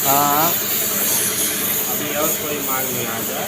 हाँ अभी और कोई माल में आ जाए।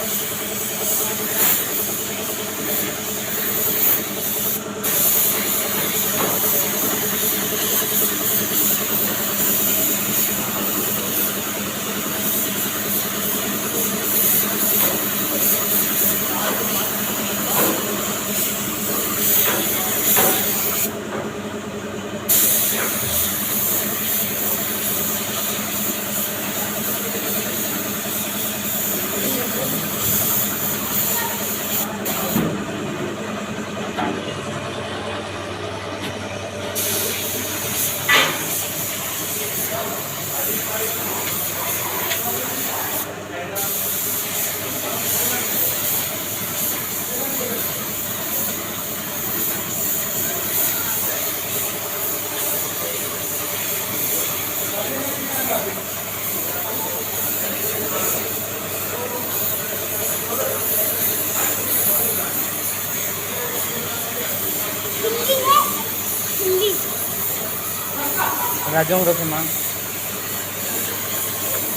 राजू अंकल से मांग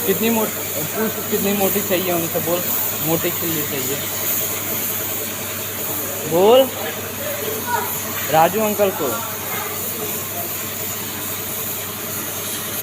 कितनी मोटी, पूछ कितनी मोटी चाहिए उनसे, बोल मोटी खिल्ली चाहिए, बोल राजू अंकल को।